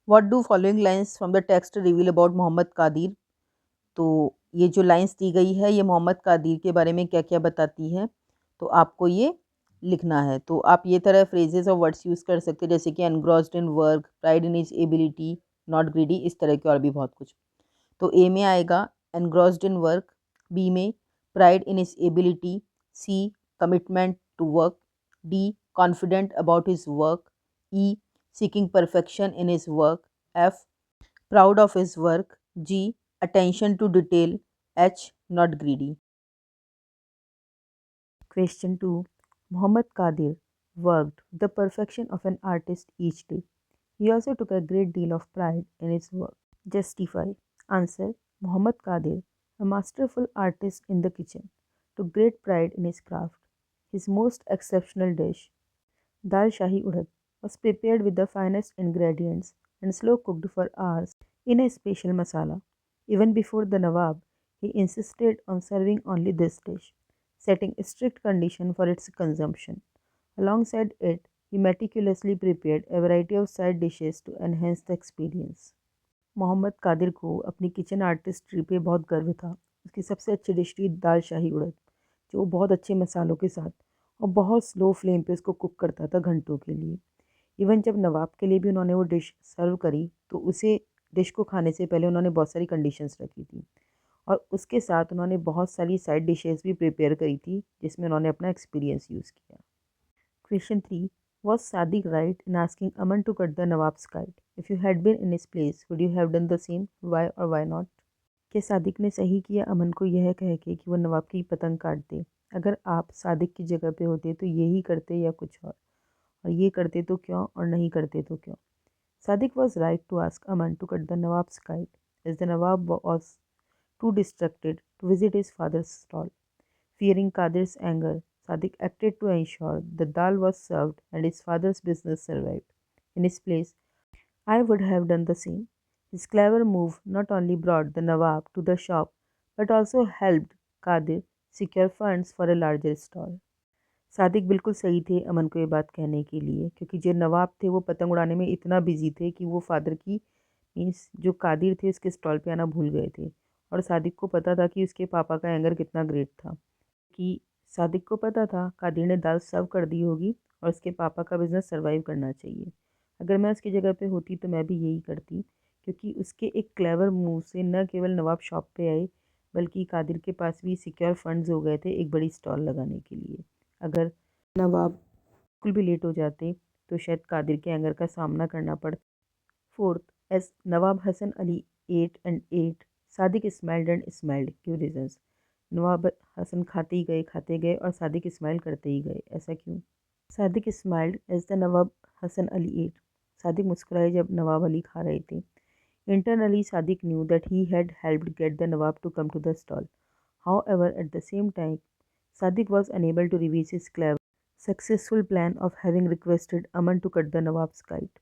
What do following lines from the text reveal about Mohammad Qadir. तो ये जो लाइंस दी गई है ये मोहम्मद कादिर के बारे में क्या क्या बताती है, तो आपको ये लिखना है। तो आप ये तरह फ्रेजेस और वर्ड्स यूज़ कर सकते हैं, जैसे कि engrossed in work, pride in his ability, not greedy, इस तरह के और भी बहुत कुछ। तो ए में आएगा एनग्रॉस्ड इन वर्क, बी में pride in his ability, C commitment to work, D confident about his work, E seeking perfection in his work, F proud of his work, G attention to detail, H not greedy. Question 2. Muhammad Qadir worked with the perfection of an artist each day. He also took a great deal of pride in his work. Justify. Answer. Muhammad Qadir, a masterful artist in the kitchen, took great pride in his craft. His most exceptional dish, Dal Shahi Urad, was prepared with the finest ingredients and slow cooked for hours in a special masala. Even before the Nawab, he insisted on serving only this dish, setting strict conditions for its consumption. Alongside it, he meticulously prepared a variety of side dishes to enhance the experience. Mohammad Qadir को अपनी kitchen artistry पे बहुत गर्व था। उसकी सबसे अच्छी dish थी दाल शाही उड़द, जो वो बहुत अच्छे मसालों के साथ और बहुत स्लो फ्लेम पे उसको कुक करता था घंटों के लिए। इवन जब नवाब के लिए भी उन्होंने वो डिश सर्व करी तो उसे डिश को खाने से पहले उन्होंने बहुत सारी कंडीशंस रखी थी और उसके साथ उन्होंने बहुत सारी साइड डिशेस भी प्रिपेयर करी थी जिसमें उन्होंने अपना एक्सपीरियंस यूज़ किया। Question 3. Was Sadiq right in asking Aman to cut the Nawab's kite? If you had been in his place, would you have done the same? Why or why not? क्या सादिक ने सही किया अमन को यह कह के कि वो नवाब की पतंग काट दे? अगर आप सादिक की जगह पे होते तो यही करते या कुछ और ये करते तो क्यों और नहीं करते तो क्यों? Sadiq was right to ask Aman to cut the Nawab's kite, as the Nawab was too distracted to visit his father's stall. Fearing Qadir's anger, Sadiq acted to ensure the dal was served and his father's business survived. In his place, I would have done the same. His clever move not only brought the Nawab to the shop but also helped Qadir secure funds for a larger stall. Sadiq बिल्कुल सही थे अमन को ये बात कहने के लिए, क्योंकि जो नवाब थे वो पतंग उड़ाने में इतना बिजी थे कि वो फादर की मीन्स जो कादिर थे उसके स्टॉल पे आना भूल गए थे। और सादिक को पता था कि उसके पापा का एंगर कितना ग्रेट था, कि सादिक को पता था कादिर ने दाल सर्व कर दी होगी और उसके पापा का बिज़नेस सर्वाइव करना चाहिए। अगर मैं उसकी जगह पे होती तो मैं भी यही करती, क्योंकि उसके एक क्लेवर मूव से न केवल नवाब शॉप पे आए बल्कि कादिर के पास भी सिक्योर फंड्स हो गए थे एक बड़ी स्टॉल लगाने के लिए। अगर नवाब बिल्कुल भी लेट हो जाते तो शायद कादिर के एंगर का सामना करना पड़ता। Fourth, as Nawab Hasan Ali ate, Sadiq smiled and smiled, क्यों रीजंस? नवाब हसन खाते गए और सादिक स्माइल करते ही गए, ऐसा क्यों? Sadiq smiled as the Nawab Hasan Ali ate, Sadiq मुस्कुराए जब नवाब अली खा रहे थे। Internally Sadiq knew that he had helped get the Nawab to come to the stall. However, at the same time, Sadiq was unable to reveal his clever, successful plan of having requested Aman to cut the Nawab's kite.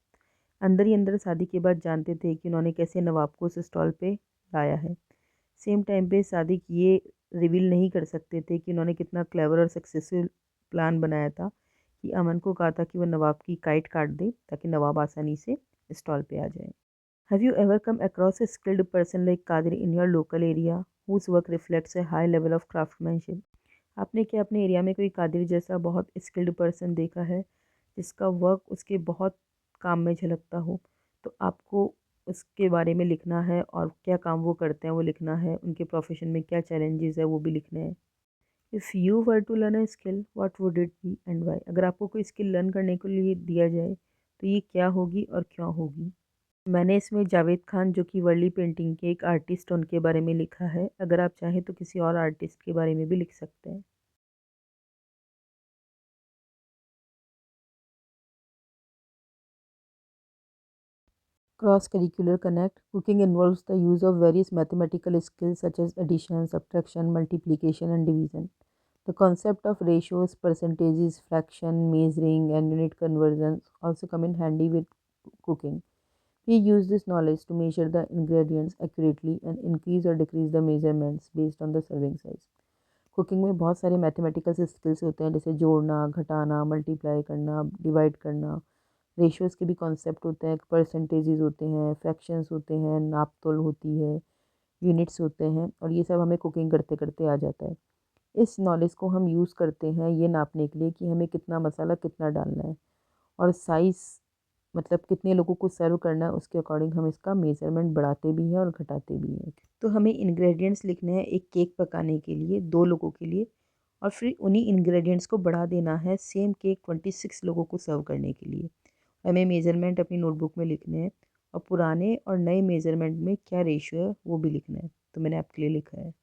अंदर ही अंदर सादिक ये बात जानते थे कि उन्होंने कैसे नवाब को उस स्टॉल पे लाया है। सेम टाइम पे सादिक ये रिवील नहीं कर सकते थे कि उन्होंने कितना क्लेवर और सक्सेसफुल प्लान बनाया था कि अमन को कहा था कि वो नवाब की काइट काट दे ताकि नवाब आसानी से स्टॉल पे आ जाए। Have you ever come across a skilled person like Qadir in your local area whose work reflects a high level of craftsmanship? आपने क्या अपने एरिया में कोई कादिर जैसा बहुत स्किल्ड पर्सन देखा है जिसका वर्क उसके बहुत काम में झलकता हो? तो आपको उसके बारे में लिखना है और क्या काम वो करते हैं वो लिखना है, उनके प्रोफेशन में क्या चैलेंजेस है वो भी लिखने हैं। If you were to learn a skill what would it be and why? अगर आपको कोई स्किल लर्न करने के लिए दिया जाए तो ये क्या होगी और क्यों होगी? मैंने इसमें जावेद खान जो कि वर्ली पेंटिंग के एक आर्टिस्ट उनके बारे में लिखा है। अगर आप चाहें तो किसी और आर्टिस्ट के बारे में भी लिख सकते हैं। Cross-curricular connect. Cooking involves the use of various mathematical skills such as addition, subtraction, multiplication, and division. The concept of ratios, percentages, fraction, measuring, and unit conversions also come in handy with cooking. We use this knowledge to measure the ingredients accurately and increase or decrease the measurements based on the serving size. Cooking में बहुत सारे mathematical skills होते हैं, जैसे जोड़ना, घटाना, multiply करना, divide करना, रेशियोज़ के भी कॉन्सेप्ट होते हैं, परसेंटेजेस होते हैं, फ्रैक्शंस होते हैं, नाप-तोल होती है, यूनिट्स होते हैं और ये सब हमें कुकिंग करते-करते आ जाता है। इस नॉलेज को हम यूज़ करते हैं ये नापने के लिए कि हमें कितना मसाला कितना डालना है और साइज़ मतलब कितने लोगों को सर्व करना है उसके अकॉर्डिंग हम इसका मेज़रमेंट बढ़ाते भी हैं और घटाते भी हैं। तो हमें इंग्रेडिएंट्स लिखने हैं एक केक पकाने के लिए 2 लोगों के लिए और फिर उन्हीं इंग्रेडिएंट्स को बढ़ा देना है सेम केक 26 लोगों को सर्व करने के लिए। हमें मेज़रमेंट अपनी नोटबुक में लिखने हैं और पुराने और नए मेज़रमेंट में क्या रेशियो है वो भी लिखना है। तो मैंने आपके लिए लिखा है।